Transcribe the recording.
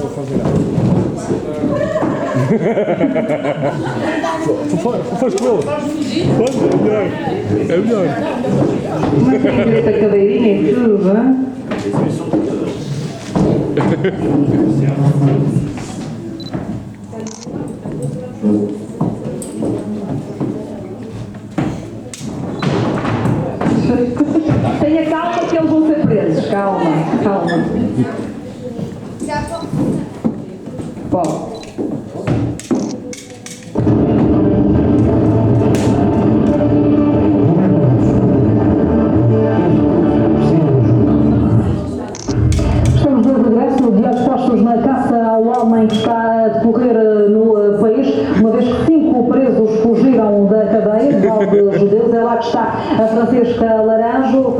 fazer nada. Foste com ele? É melhor. Como é que é esta cadeirinha e tudo, hein? Tenha calma que eles vão ser presos. Calma, calma. Pode. Estamos de regresso no Dias Postos na caça ao homem que está a decorrer no país, uma vez que 5 presos fugiram da cadeia, de judeus. É lá que está a Francisca Laranjo.